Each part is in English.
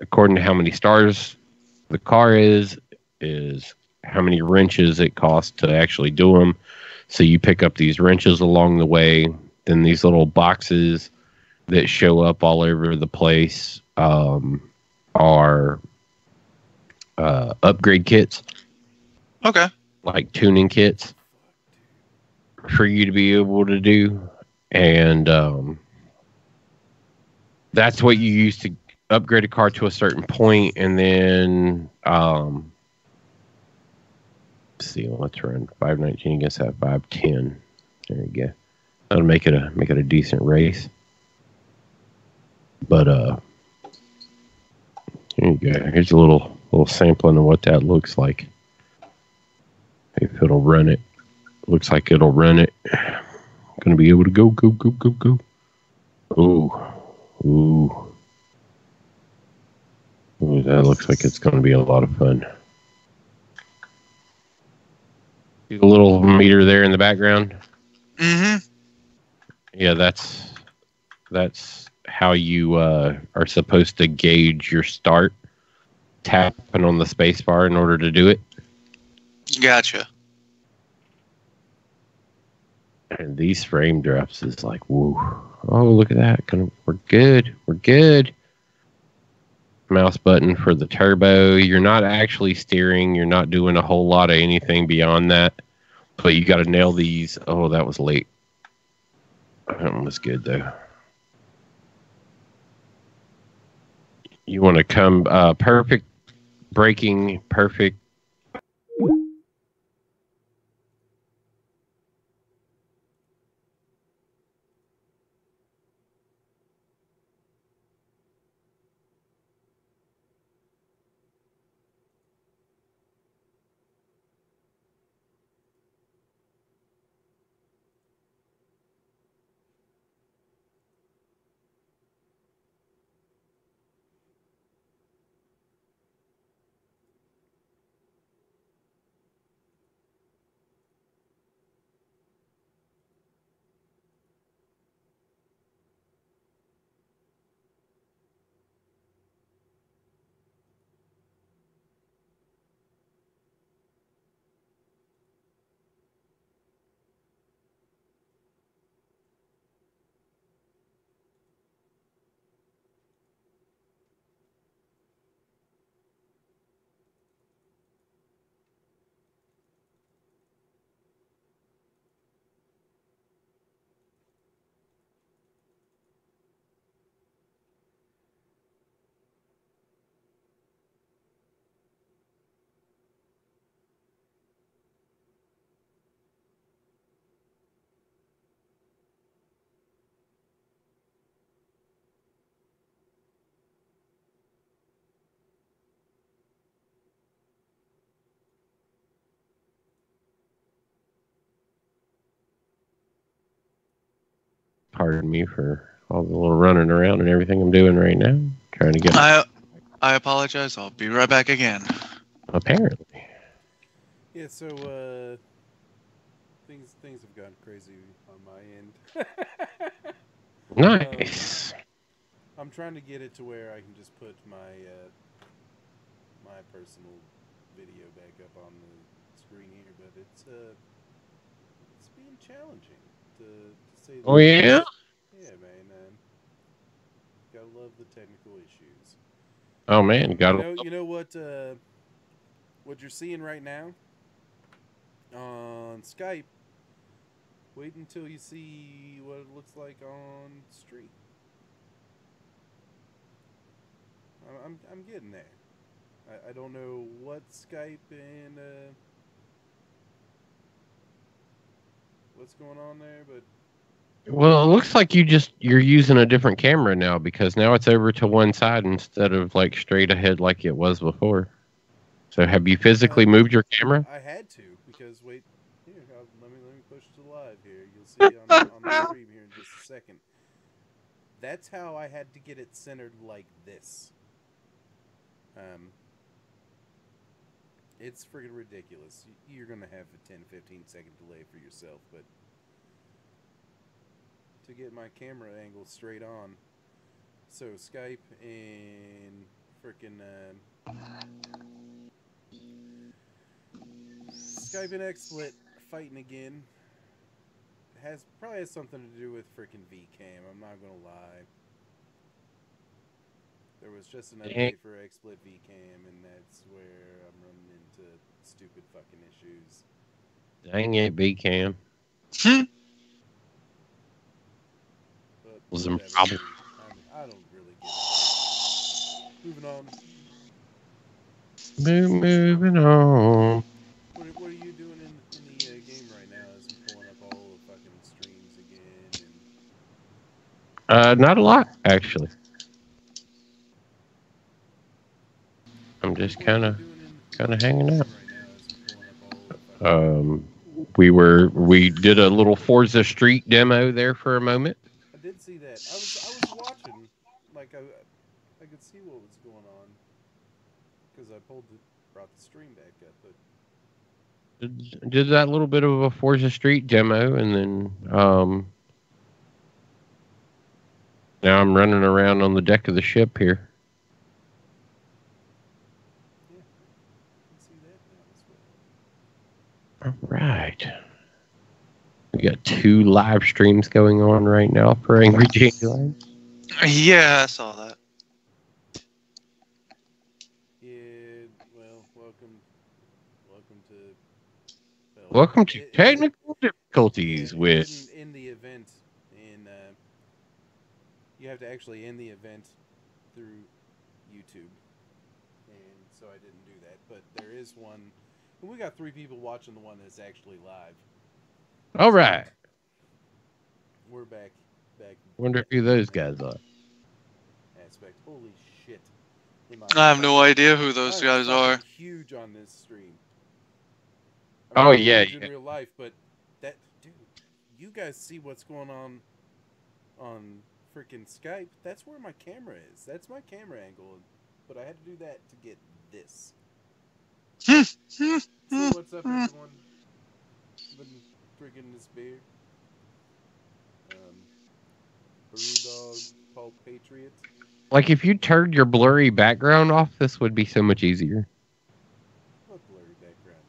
according to how many stars the car is how many wrenches it costs to actually do them. So you pick up these wrenches along the way, then these little boxes that show up all over the place are upgrade kits, Okay. like tuning kits for you to be able to do. And that's what you use to upgrade a car to a certain point, and then let's see, let's run 519 against that 510. There you go. That'll make it a decent race. But here you go. Here's a little sampling of what that looks like. If it'll run it. Looks like it'll run it. Gonna be able to go. Ooh. Ooh. Ooh, that looks like it's gonna be a lot of fun. See the little meter there in the background? Mm-hmm. Yeah, that's how you are supposed to gauge your start. Tapping on the space bar in order to do it. Gotcha. And these frame drops is like, woo. Oh, look at that. We're good. We're good. Mouse button for the turbo. You're not actually steering. You're not doing a whole lot of anything beyond that. But you got to nail these. Oh, that was late. That one was good, though. You want to come perfect braking, perfect. Pardon me for all the little running around and everything I'm doing right now. Trying to get. I apologize. I'll be right back again. Apparently. Yeah, so things have gone crazy on my end. Nice. I'm trying to get it to where I can just put my my personal video back up on the screen here, but it's being challenging to say the Oh yeah. least. Yeah, man. Gotta love the technical issues. Oh man, got You know what you're seeing right now on Skype. Wait until you see what it looks like on stream. I'm getting there. I don't know what Skype and what's going on there, but Well, it looks like you're using a different camera now because now it's over to one side instead of like straight ahead like it was before. So have you physically moved your camera? I had to because wait here. Let me push to live here. You'll see on the stream here in just a second. That's how I had to get it centered like this. It's freaking ridiculous. You're gonna have a 10-15 second delay for yourself, but to get my camera angle straight on, so Skype and freaking fucking Skype and XSplit fighting again. Probably has something to do with freaking VCam. I'm not gonna lie. There was just an update for XSplit VCam, and that's where I'm running into stupid fucking issues. Dang it, VCam. But Was whatever, problem. I don't really give a shit. Moving on. Moving on. What are you doing in the game right now? As I'm pulling up all the fucking streams again, and Not a lot, actually. I'm just what are you kind of doing in hanging the out. game right now? As I'm pulling up all the fucking. We did a little Forza Street demo there for a moment. I did see that. I was watching, like I could see what was going on because I brought the stream back up, but. Did that little bit of a Forza Street demo, and then now I'm running around on the deck of the ship here. Yeah, I can see that now as well. All right. We got 2 live streams going on right now for Angry Dandelion. Yeah, I saw that. Yeah, well, Welcome to technical difficulties it with. didn't end the event, and you have to actually end the event through YouTube, and so I didn't do that. But there is one, and we got 3 people watching the one that's actually live. All right. We're back. Wonder who those guys are. Aspect. Holy shit! I have no idea who those guys are. Huge on this stream. Oh, I'm yeah, huge in real life, but that dude, you guys see what's going on freaking Skype? That's where my camera is. That's my camera angle, but I had to do that to get this. So what's up, everyone? Been drinking this beer. Brew Dog, Paul Patriot. Like, if you turned your blurry background off, this would be so much easier. What blurry background?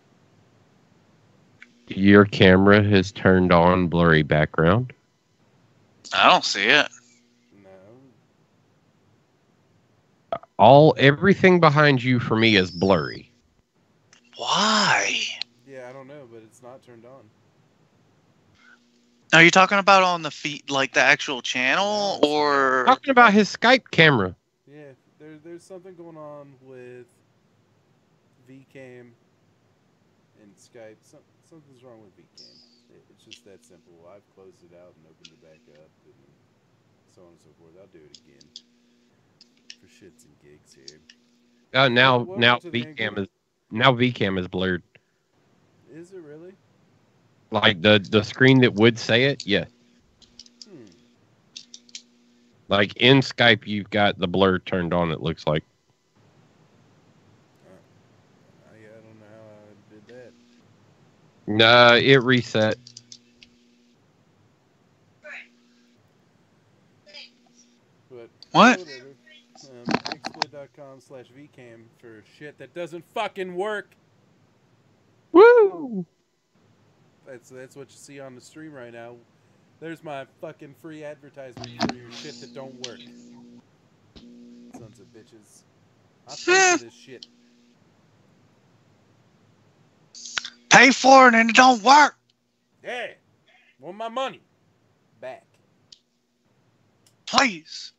Your camera has turned on blurry background. I don't see it. No. Everything behind you for me is blurry. Why? Yeah, I don't know, but it's not turned on. Are you talking about on the feed, like the actual channel, No, or Talking about his Skype camera. Yeah, there's something going on with VCam and Skype. Something's wrong with VCam. It's just that simple. I've closed it out and opened it back up, and so on and so forth. I'll do it again for shits and gigs here. Now Welcome VCam is blurred. Is it really? Like the screen that would say it, yeah. Like in Skype, you've got the blur turned on. It looks like. I don't know how I did that. Nah, it reset. But what? XSplit.com/VCam for shit that doesn't fucking work. Woo! That's what you see on the stream right now. There's my fucking free advertisement for your shit that don't work. Sons of bitches. I pay for this shit. Pay for it and it don't work. Yeah. Want my money back. Please.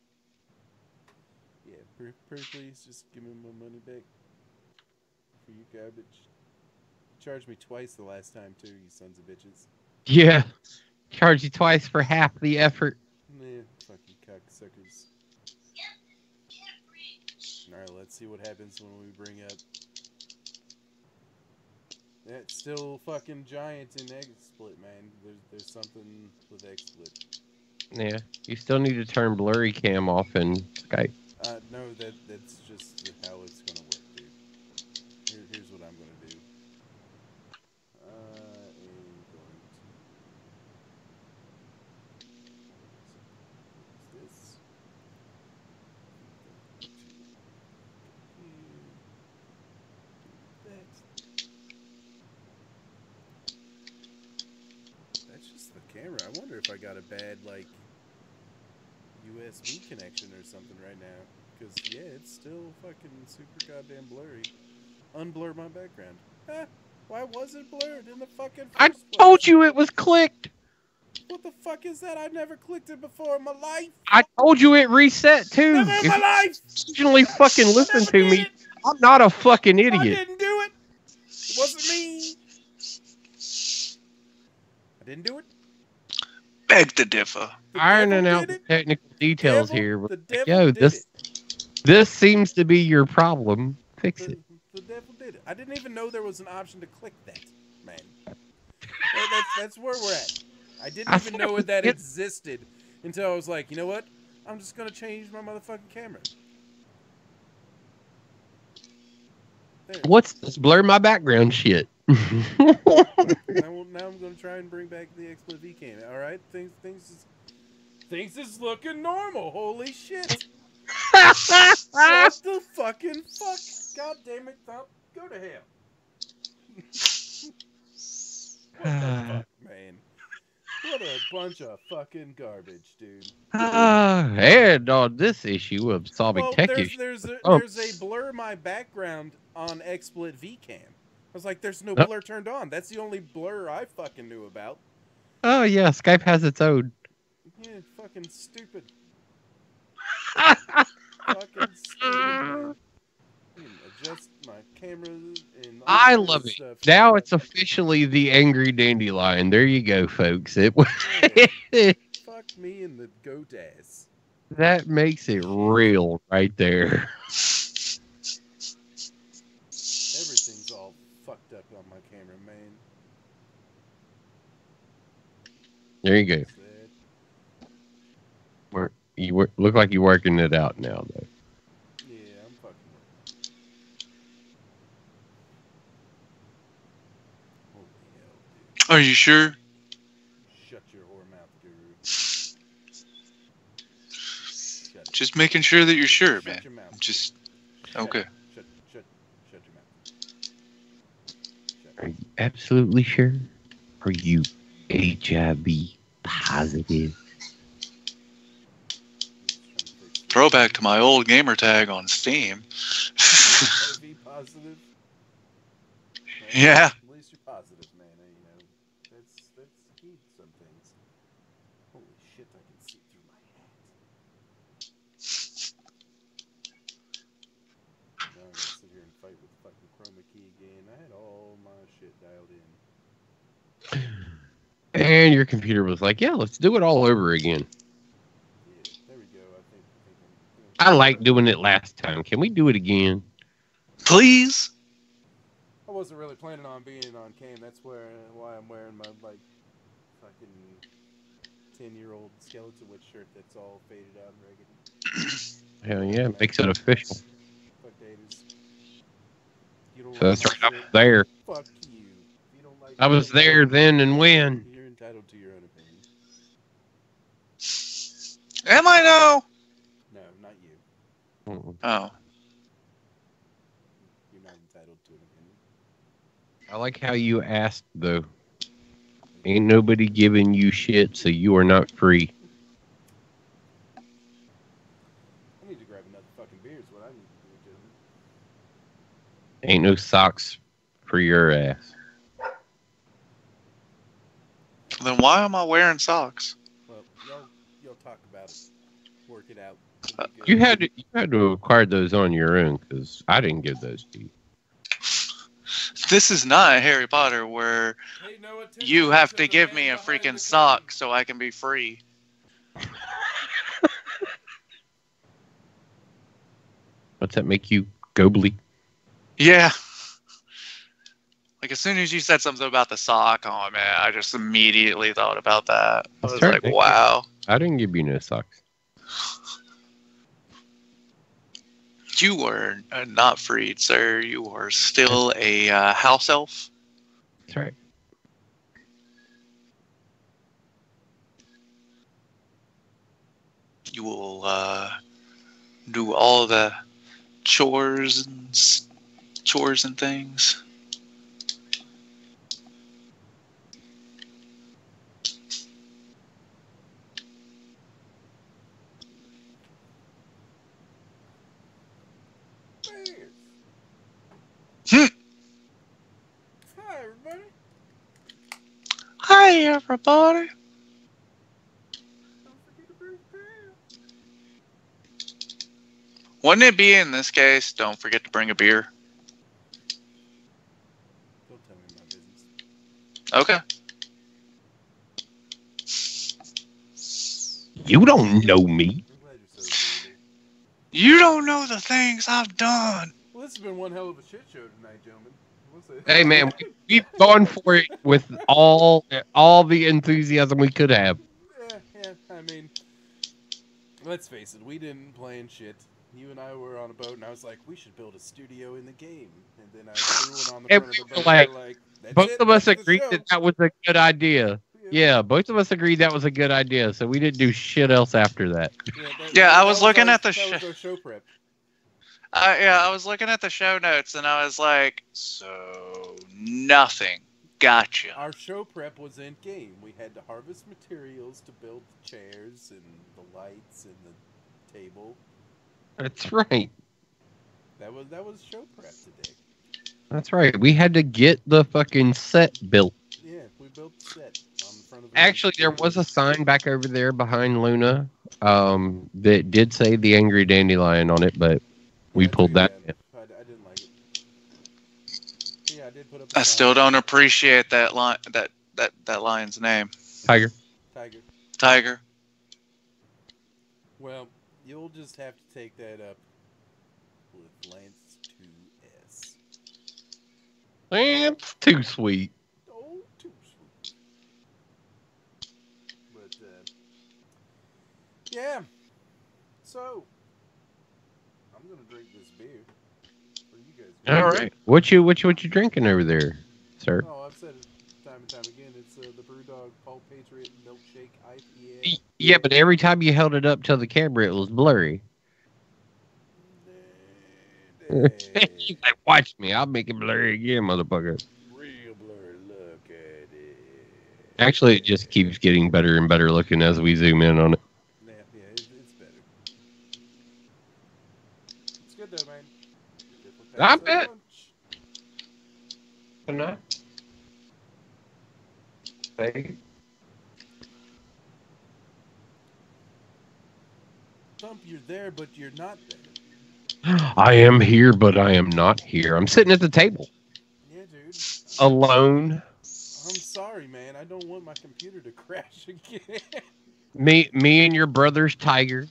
Yeah, pretty please just give me my money back for your garbage. Charged me twice the last time too, you sons of bitches. Yeah. Charge you twice for half the effort. Yeah, fucking cocksuckers. Alright, let's see what happens when we bring up. That's still fucking giant in XSplit, man. There's something with XSplit. Yeah. You still need to turn blurry cam off in Skype. No, that's just how it's gonna work, dude. Here's what I'm gonna do. if I got a bad, like, USB connection or something right now. Because, yeah, it's still fucking super goddamn blurry. Unblur my background. Why was it blurred in the fucking first I place? told you it was clicked. What the fuck is that? I've never clicked it before in my life. I told you it reset too. Never in If my you life. occasionally fucking listen to me, I'm not a fucking I idiot. didn't do it. It wasn't me. I didn't do it. Beg to differ. The Ironing devil out did the it. technical details Devil- here. the Like, devil yo, did it. this seems to be your problem. Fix it. The devil did it. I didn't even know there was an option to click that, man. That's where we're at. I didn't even know that existed until I was like, you know what? I'm just gonna change my motherfucking camera. There. What's this blur my background shit? Now I'm gonna try and bring back the XLVII cam. All right, things is looking normal. Holy shit! What the fucking fuck? God damn it! Go to hell. What the fuck, man? What a bunch of fucking garbage, dude. And on this issue of solving tech issues, there's a blur my background on XLVII cam. I was like, there's no blur turned on. That's the only blur I fucking knew about. Oh yeah, Skype has its own. Yeah, fucking stupid. Fucking stupid, man. I can adjust my camera and all I kinds love of it. stuff. Now it's officially the angry dandelion. There you go, folks. It was. Fuck me in the goat ass. That makes it real right there. Everything's all fucked up on my camera, man. There you go. Look like you're working it out now, though. Yeah, I'm fucking with it. Holy hell, dude. Are you sure? Shut your whore mouth, Guru. Just making sure that you're sure, Shut man. your mouth. Just okay. Shut your mouth. Shut. Are you absolutely sure? Are you HIV positive? Throwback to my old gamer tag on Steam. HIV positive. Well, Yeah. At least you're positive, man. You know, that's key to some things. Holy shit, I can see through my hat. Now I'm gonna sit here and fight with fucking chroma key again. I had all my shit dialed in. And your computer was like, yeah, let's do it all over again. Yeah, there we go. I think I liked doing it last time. Can we do it again? Please. I wasn't really planning on being on cam. That's why I'm wearing my like fucking 10-year-old skeleton witch shirt that's all faded out and raggedy. Hell yeah, makes it official. Fuck Davis. You don't So that's like right my up shit? there. Fuck you. If you don't like I was there then and when. You're entitled to your own opinion. Am I now? No, not you. Oh. You're not entitled to an opinion. I like how you asked, though. Ain't nobody giving you shit, so you are not free. I need to grab another fucking beer is what I need to do, gentlemen. Ain't no socks for your ass. Then why am I wearing socks? Well, y'all talk about it. Work it out. You had to acquire those on your own, because I didn't give those to you. This is not Harry Potter where Pay no attention you have to the give man me a behind freaking the sock so I can be free. What's that make you gobly? Yeah. Like as soon as you said something about the sock, oh man, I just immediately thought about that. I was Sure, like, thank you. wow. I didn't give you no socks. You were not freed, sir. You are still a house elf. That's right. You will do all the chores and things. everybody. Wouldn't it be in this case, don't forget to bring a beer? Don't tell me my business. Okay. You don't know me. I'm glad you're so agreeable. You don't know the things I've done. Well, this has been one hell of a shit show tonight, gentlemen. What's it? Hey man, we've gone for it with all the enthusiasm we could have. Yeah, I mean, let's face it, we didn't plan shit. You and I were on a boat, and I was like, we should build a studio in the game. And then I threw one on the And front of the we were boat, like, and we're like, that's Both it, of us that's the agreed show. that that was a good idea. Yeah, both of us agreed that was a good idea. So we didn't do shit else after that. Yeah, I was looking at the show. That was our show prep. I was looking at the show notes and I was like, so nothing. Gotcha. Our show prep was in game. We had to harvest materials to build the chairs and the lights and the table. That's right. That was show prep today. That's right. We had to get the fucking set built. Yeah, we built the set on the front of the Actually, there was a sign back over there behind Luna that did say the Angry Dandelion on it, but we pulled that. I didn't like it. Yeah, I did put up. I still don't appreciate that lion's name. Tiger. Tiger. Well, you'll just have to take that up with Lance 2S. That's too sweet. Oh, too sweet. But yeah. So I'm gonna drink this beer. What are you guys doing? All right. What you drinking over there, sir? Oh, I've said it time and time again. It's the Brewdog Paul Patriot Milkshake IPA. Yeah, but every time you held it up to the camera, it was blurry. He's like, watch me. I'll make it blurry again, motherfucker. Real blurry. Look at it. Actually, it just keeps getting better and better looking as we zoom in on it. Yeah, it's better. It's good though, man. I bet. Not. Hey. Thump, you're there, but you're not there. I am here, but I am not here. I'm sitting at the table. Yeah, dude. Alone. I'm sorry, man. I don't want my computer to crash again. Me and your brother's Tiger.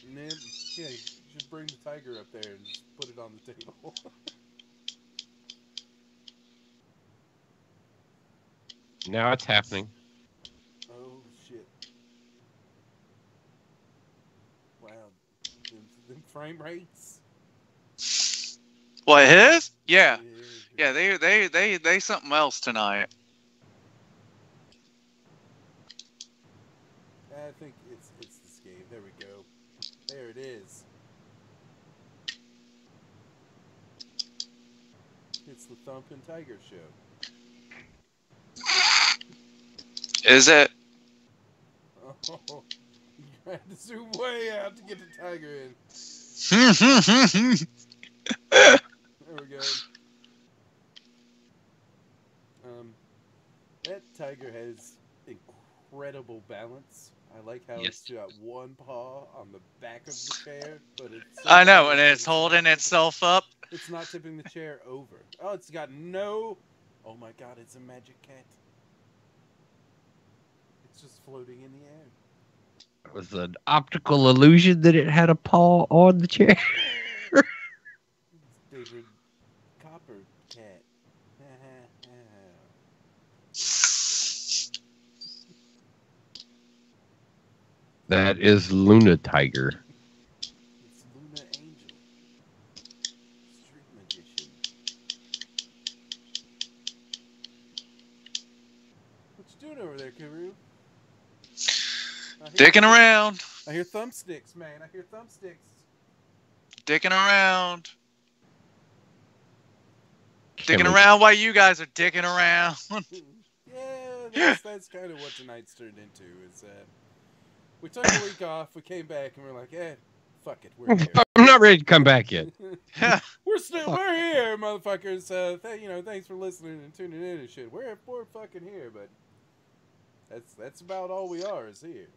Man, yeah, you should bring the Tiger up there and just put it on the table. Now it's happening. Oh, shit. Wow. Them frame rates. What, his? Yeah. Yeah, they something else tonight. I think it's this game. There we go. There it is. It's the Thump and Tiger show. Is it? Oh, you had to zoom way out to get the Tiger in. There we go. That Tiger has incredible balance. I like how it's got one paw on the back of the chair, but it's... I know, and it's holding itself up. It's not tipping the chair over. Oh, it's got no... Oh my god, it's a magic cat. It's just floating in the air. It was an optical illusion that it had a paw on the chair. It's David Copper Cat. That is Luna Tiger. It's Luna Angel. Street magician. What you doing over there, Karu? Dicking around. I hear thumbsticks, man. I hear thumbsticks. Dicking around. Dicking around while you guys are dicking around. Yeah, that's kind of what tonight's turned into. Is we took a week off, we came back, and we're like, fuck it, we're here. I'm not ready to come back yet. we're here, motherfuckers. Thanks for listening and tuning in and shit. We're fucking here, but That's about all we are is here.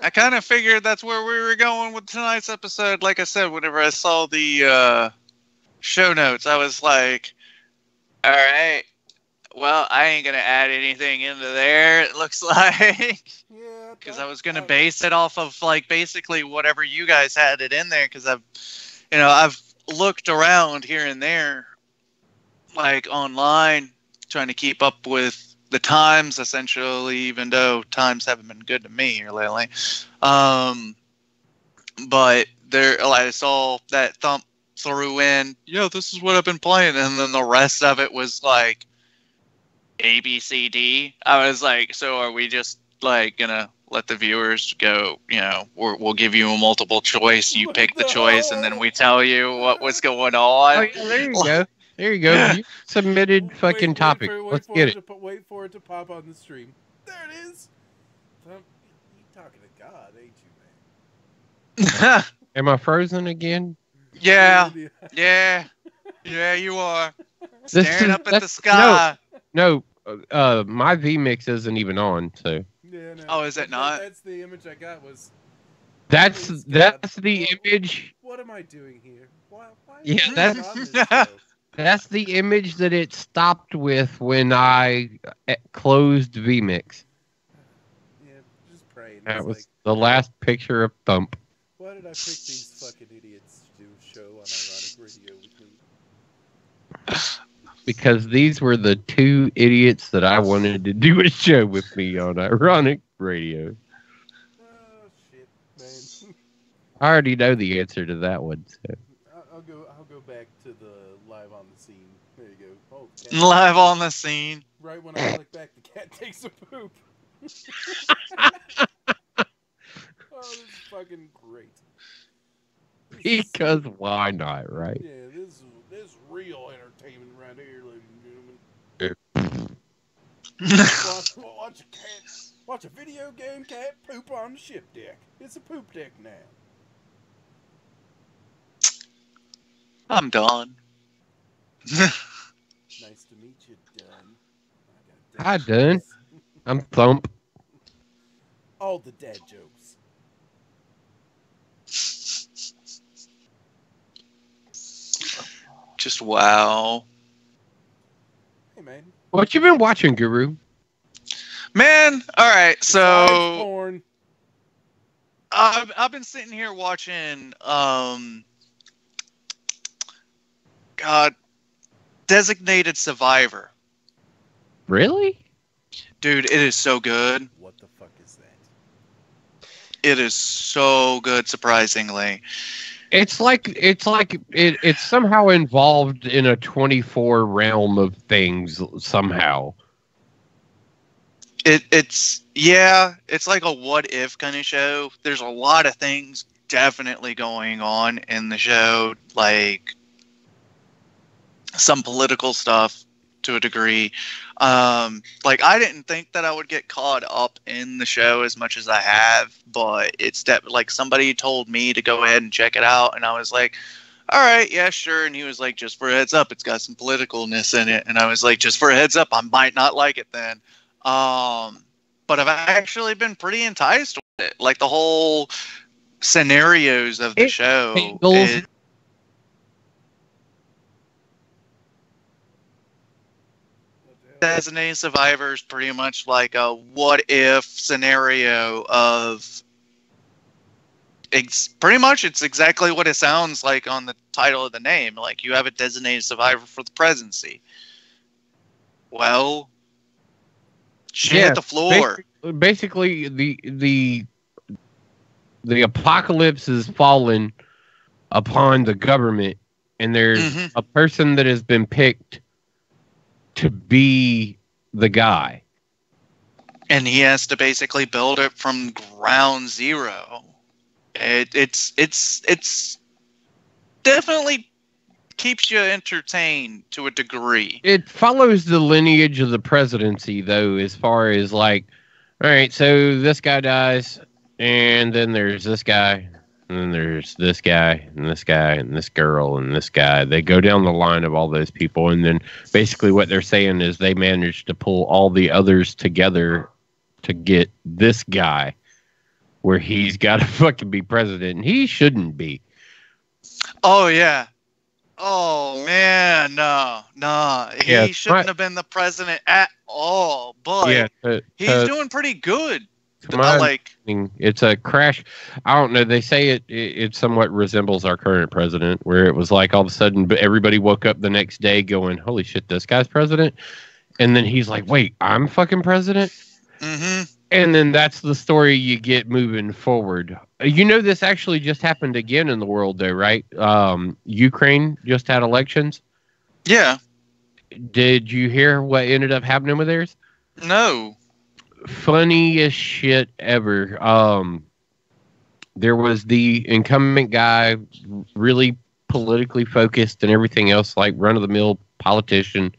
I kind of figured that's where we were going with tonight's episode. Like I said, whenever I saw the show notes, I was like, all right, well, I ain't going to add anything into there, it looks like. Yeah. Because I was going to base it off of, like, basically whatever you guys had it in there. Because I've looked around here and there, like, online, trying to keep up with the times, essentially, even though times haven't been good to me here lately. But there, like, I saw that Thump threw in, this is what I've been playing, and then the rest of it was like A, B, C, D. I was like, so are we just like gonna let the viewers go? We'll give you a multiple choice. You pick the choice, and then we tell you what was going on. Oh, yeah, there you go. There you go. You submitted fucking topic. Let's get it. Wait for it to pop on the stream. There it is. You talking to God, ain't you, man? Am I frozen again? Yeah, you are. Staring up at the sky. No, my VMix isn't even on, so. Yeah, no. Oh, is it not? That's the image I got was. That's the image. What am I doing here? Why Yeah, am I on this show? That's the image that it stopped with when I closed VMix. Yeah, just praying. That It's was like, the last picture of Thump. why did I pick these fucking idiots to do a show on Ironic Radio with me? Because these were the two idiots that I wanted to do a show with me on Ironic Radio. Oh shit, man. I already know the answer to that one. So. I'll go back to the live on the scene. There you go. Oh, cat. Live on the scene. Right when I click back, the cat takes a poop. Oh, this is fucking great. Because why not, right? Yeah, this is real entertainment right here, ladies and gentlemen. Watch a video game cat poop on the ship deck. It's a poop deck now. I'm done. Nice to meet you, Dunn. Hi, Dunn. I'm Thump. All the dad jokes. Just wow. Hey, man. What you been watching, Guru? Man, all right. Besides So porn. I've been sitting here watching God, Designated Survivor. Really? Dude, it is so good. What the fuck is that? It is so good, surprisingly. It's somehow involved in a 24 realm of things somehow. It's like a what if kind of show. There's a lot of things definitely going on in the show, like some political stuff to a degree. Like I didn't think that I would get caught up in the show as much as I have, but it's like somebody told me to go ahead and check it out, and I was like, all right, yeah, sure. And he was like, just for a heads up, it's got some politicalness in it. And I was like, just for a heads up, I might not like it then. But I've actually been pretty enticed with it. Like the whole scenarios of the show. Designated Survivor is pretty much like a what if scenario of pretty much it's exactly what it sounds like on the title of the name. Like you have a designated survivor for the presidency. Well, shit hit the floor. Basically, the apocalypse has fallen upon the government, and there's a person that has been picked to be the guy, and he has to basically build it from ground zero. It's definitely keeps you entertained to a degree. It follows the lineage of the presidency, though, as far as like, all right, so this guy dies, and then there's this guy, and then there's this guy, and this guy, and this girl, and this guy. They go down the line of all those people, and then basically what they're saying is they managed to pull all the others together to get this guy where he's got to fucking be president, and he shouldn't be. Oh yeah. Oh man, no. Yeah, He shouldn't have been the president at all. But yeah, he's doing pretty good. to my understanding, it's a crash. I don't know. They say it somewhat resembles our current president, where it was like all of a sudden everybody woke up the next day going, "Holy shit, this guy's president," and then he's like, "Wait, I'm fucking president." Mm-hmm. And then that's the story you get moving forward. You know, this actually just happened again in the world, though, right? Ukraine just had elections. Yeah. Did you hear what ended up happening with theirs? No. Funniest shit ever. There was the incumbent guy, really politically focused and everything else, like run-of-the-mill politician.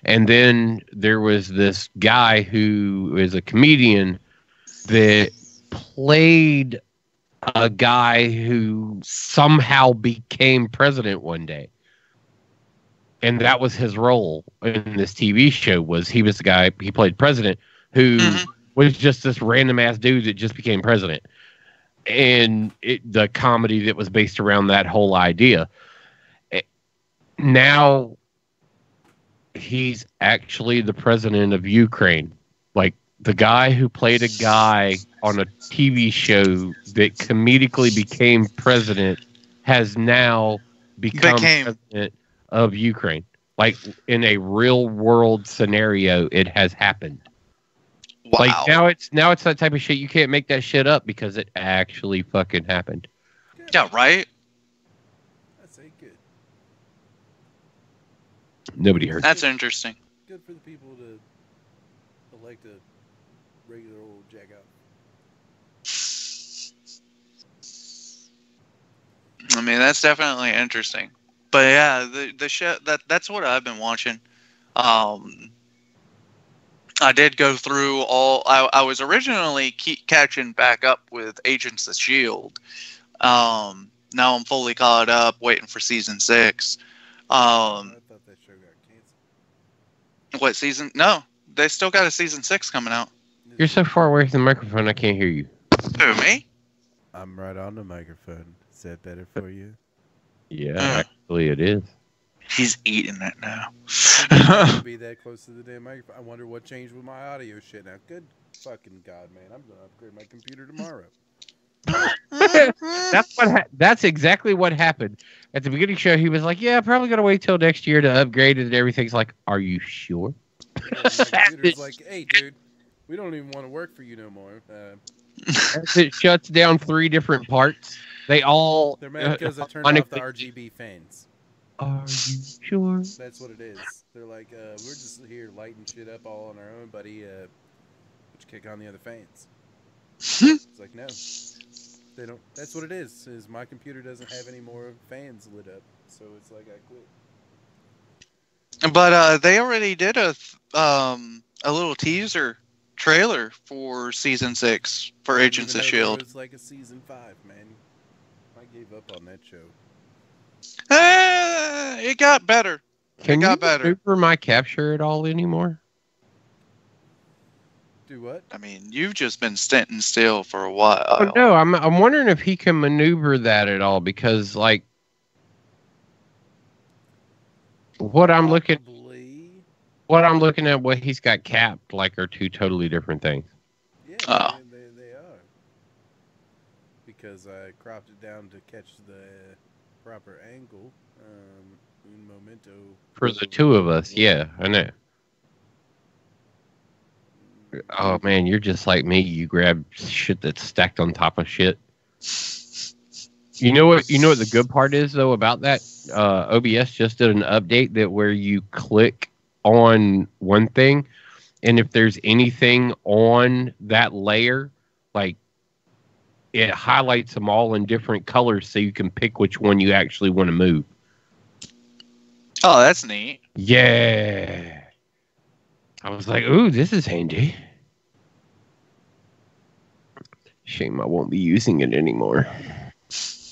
And then there was this guy who is a comedian that played a guy who somehow became president one day. And that was his role in this TV show. He was the guy, he played president, who was just this random ass dude that just became president. And the comedy that was based around that whole idea. Now he's actually the president of Ukraine. Like, the guy who played a guy on a TV show that comedically became president has now become president of Ukraine. Like, in a real world scenario, it has happened. Wow. Like, now it's that type of shit. You can't make that shit up because it actually fucking happened. Yeah, right? That's a good. Nobody heard. That's interesting. Good for the people to elect a regular old jackout. I mean, that's definitely interesting. But yeah, the show that's what I've been watching. I did go through all. I was originally catching back up with Agents of S.H.I.E.L.D. Now I'm fully caught up, waiting for season 6. I thought that show got canceled. What season? No, they still got a season 6 coming out. You're so far away from the microphone, I can't hear you. Who, me? I'm right on the microphone. Is that better for you? Yeah, actually it is. He's eating it now. Be that close to the damn microphone. I wonder what changed with my audio shit now. Good fucking God, man. I'm going to upgrade my computer tomorrow. That's exactly what happened. At the beginning of the show, he was like, "Yeah, probably gonna wait till next year to upgrade it," and everything's like, "Are you sure?" My computer's like, "Hey, dude, we don't even want to work for you no more." As it shuts down 3 different parts, they're mad because I turned off the RGB fans. Are you sure? That's what it is. They're like, we're just here lighting shit up all on our own, buddy. Let's kick on the other fans. It's like, no. They don't. That's what it is. Is my computer doesn't have any more fans lit up, so it's like I quit. But they already did a little teaser trailer for season 6 for Agents of S.H.I.E.L.D. It was like a season 5, man. I gave up on that show. It got better. Can it got you better. maneuver my capture at all anymore? Do what? I mean, you've just been sitting still for a while. Oh, no, I'm wondering if he can maneuver that at all, because like what I'm looking at, what he's got capped, like, are 2 totally different things. Yeah, they are. Because I cropped it down to catch the proper angle. Un momento. For the 2 of us, yeah, I know. Oh man, you're just like me. You grab shit that's stacked on top of shit. You know what the good part is though about that? OBS just did an update that where you click on one thing, and if there's anything on that layer, like, it highlights them all in different colors so you can pick which one you actually want to move. Oh, that's neat. Yeah. I was like, ooh, this is handy. Shame I won't be using it anymore.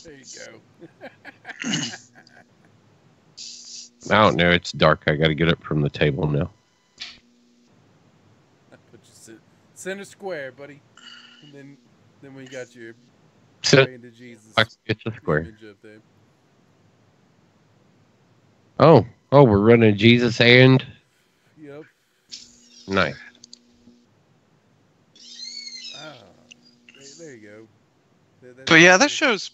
There you go. I don't know. It's dark. I got to get up from the table now. I put you Center square, buddy. And then we got your So, pray into Jesus it's a square. image up there. Oh, we're running Jesus and Yep. nice. Ah, there you go. But yeah, that show's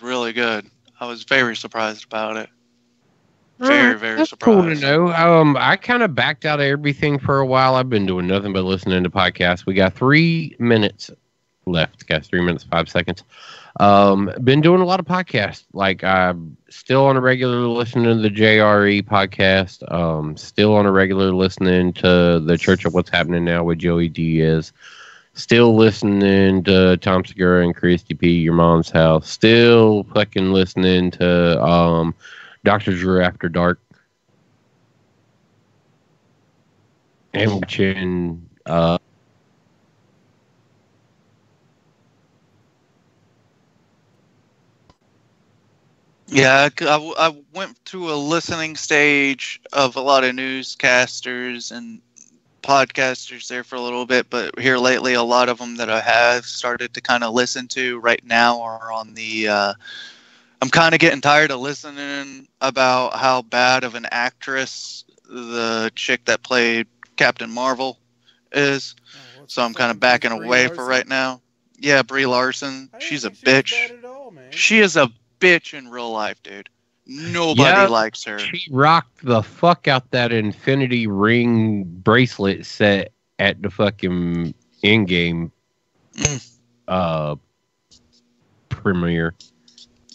really good. I was very surprised about it. Very That's surprised. cool to know. I kind of backed out of everything for a while. I've been doing nothing but listening to podcasts. We got 3 minutes left, guys. 3 minutes, 5 seconds. Been doing a lot of podcasts. Like I'm still on a regular listening to the JRE podcast. Still on a regular listening to the Church of What's Happening Now with Joey Diaz. Still listening to Tom Segura and Christy P. Your Mom's House. Still fucking listening to Dr. Drew After Dark. And watching Yeah, I went through a listening stage of a lot of newscasters and podcasters there for a little bit, but here lately, a lot of them that I have started to kind of listen to right now are on the. I'm kind of getting tired of listening about how bad of an actress the chick that played Captain Marvel is. So I'm kind of backing away for right now. Yeah, Brie Larson. She's a bitch. She is a bitch in real life, dude. Nobody likes her. She rocked the fuck out that infinity ring bracelet set at the fucking Endgame premiere.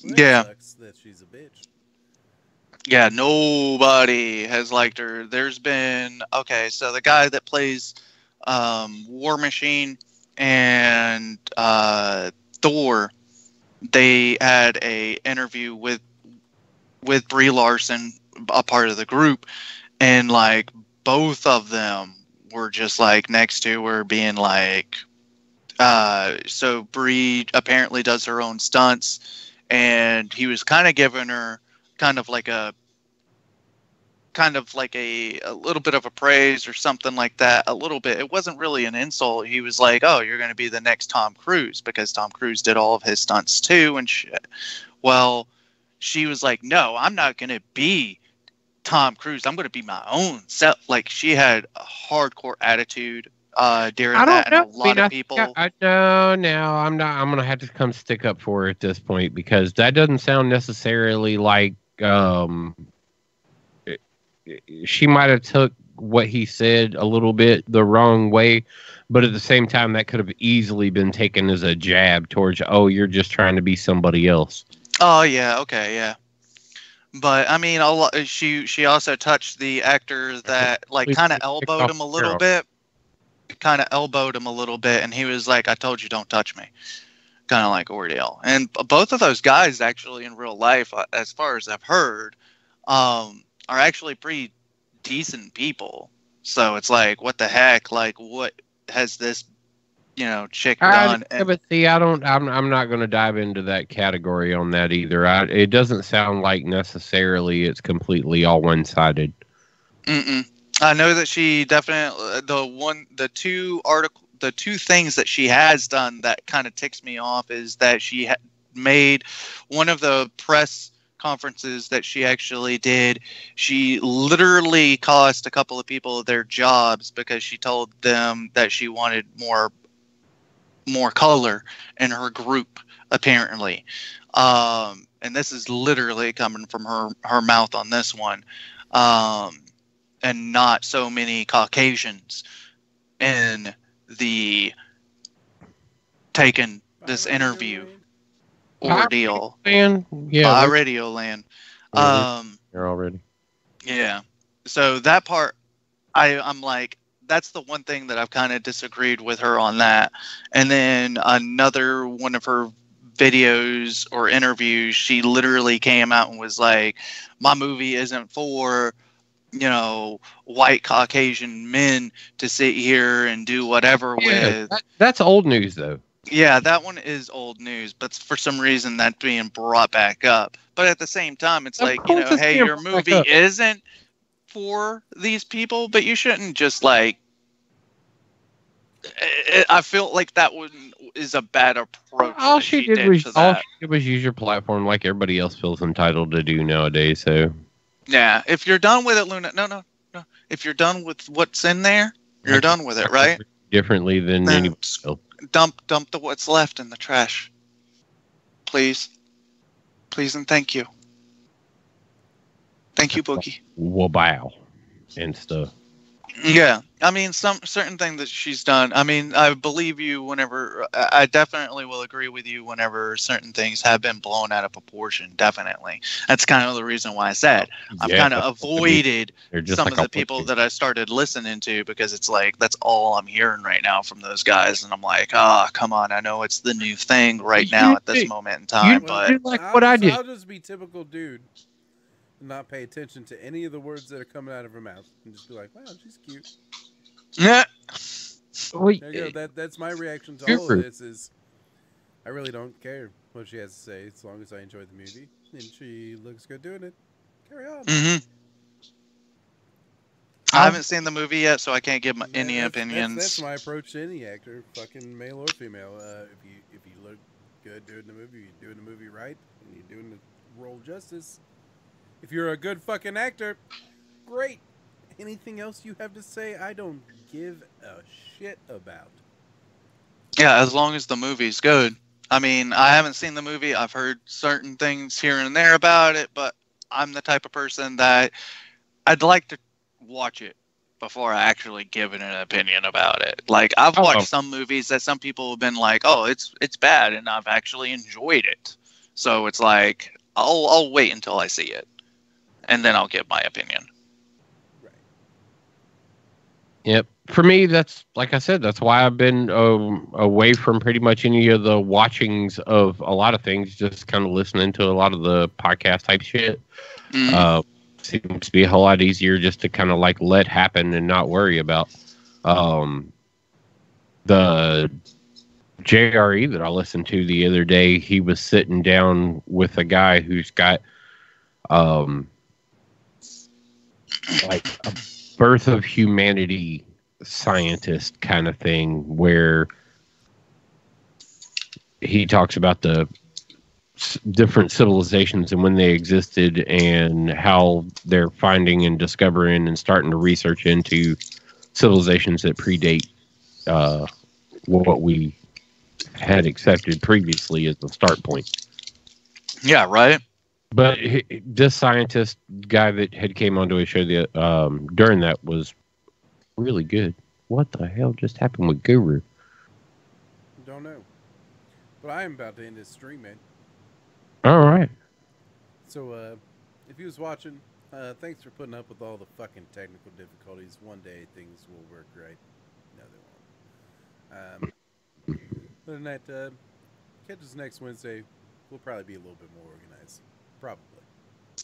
Yeah. Sucks that she's a bitch. Yeah, nobody has liked her. There's been so the guy that plays War Machine and Thor, they had a interview with Brie Larson, a part of the group, and like both of them were just like next to her, being like, so Brie apparently does her own stunts, and he was kind of giving her kind of like a little bit of a praise or something like that. A little bit. It wasn't really an insult. He was like, "Oh, you're going to be the next Tom Cruise," because Tom Cruise did all of his stunts too and shit. Well, she was like, "No, I'm not going to be Tom Cruise. I'm going to be my own self." Like, she had a hardcore attitude during that, and a lot of people. No, I'm not. I'm going to have to come stick up for her at this point, because that doesn't sound necessarily like she might have took what he said a little bit the wrong way, but at the same time, that could have easily been taken as a jab towards, oh, you're just trying to be somebody else. Oh yeah, okay, yeah. But I mean, she also touched the actor that like kind of elbowed him a little bit. And he was like, "I told you, don't touch me." Kind of like ordeal. And both of those guys, actually, in real life, as far as I've heard, are actually pretty decent people. So it's like, what the heck? Like, what has this, chick done? But see, I'm not going to dive into that category on that either. It doesn't sound like necessarily it's completely all one-sided. I know that she definitely the two things that she has done that kind of ticks me off is that she made one of the press conferences that she actually did. She literally cost a couple of people their jobs because she told them that she wanted more color in her group, apparently. And this is literally coming from her mouth on this one. And not so many Caucasians in the taking this interview ordeal. Yeah, Radio Land. You're already. Yeah. So that part, I'm like, that's the one thing that I've kind of disagreed with her on that. And then another one of her videos or interviews, she literally came out and was like, my movie isn't for, white Caucasian men to sit here and do whatever with. That's old news, though. Yeah, that one is old news, but for some reason that's being brought back up. But at the same time, it's like, hey, your movie isn't for these people, but you shouldn't just like I feel like that is a bad approach. All that she to did was that. use your platform like everybody else feels entitled to do nowadays. So Yeah, if you're done with it, Luna, no. If you're done with what's in there, you're done with it, right? differently than Then anybody else. dump the what's left in the trash, please, and thank you, Boogie. Well, bow and stuff. Yeah, I mean, some certain thing that she's done. I mean, I believe you whenever. I definitely will agree with you whenever certain things have been blown out of proportion. Definitely, that's kind of the reason why I said I've kind of avoided some of the people that I started listening to because it's like that's all I'm hearing right now from those guys, and I'm like, come on, I know it's the new thing right now at this moment in time, but I'll just be typical dude. Not pay attention to any of the words that are coming out of her mouth and just be like, wow, she's cute. Yeah. There you go. That's my reaction to all of this is I really don't care what she has to say as long as I enjoy the movie and she looks good doing it. Carry on. Mm-hmm. I haven't seen the movie yet, so I can't give any opinions. That's my approach to any actor, fucking male or female. If you look good doing the movie, you're doing the movie right, and you're doing the role justice. If you're a good fucking actor, great. Anything else you have to say, I don't give a shit about. Yeah, as long as the movie's good. I mean, I haven't seen the movie. I've heard certain things here and there about it, but I'm the type of person that I'd like to watch it before I actually give it an opinion about it. Like, I've watched some movies that some people have been like, oh, it's bad, and I've actually enjoyed it. So it's like, I'll wait until I see it. And then I'll give my opinion. Right. Yep. For me, that's like I said. That's why I've been away from pretty much any of the watchings of a lot of things. Just kind of listening to a lot of the podcast type shit. Mm-hmm. Seems to be a whole lot easier just to kind of like let happen and not worry about. The JRE that I listened to the other day, he was sitting down with a guy who's got like a birth of humanity scientist kind of thing where he talks about the different civilizations and when they existed and how they're finding and discovering and starting to research into civilizations that predate what we had accepted previously as the start point. Yeah, right. But this scientist guy that had came onto his show during that was really good. What the hell just happened with Guru? Don't know. But I am about to end this stream, man. All right. So, if you was watching, thanks for putting up with all the fucking technical difficulties. One day things will work right. No, they won't. Other than that, catch us next Wednesday. We'll probably be a little bit more organized. Probably.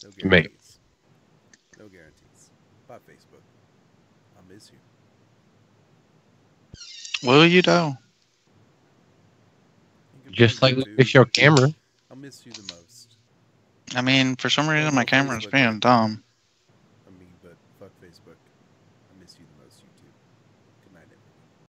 No guarantees. No guarantees. Bye, Facebook. I'll miss you. Will you though? Just like with your camera. I'll miss you the most. I mean, for some reason my camera's being dumb. I mean, but fuck Facebook. I miss you the most, you too.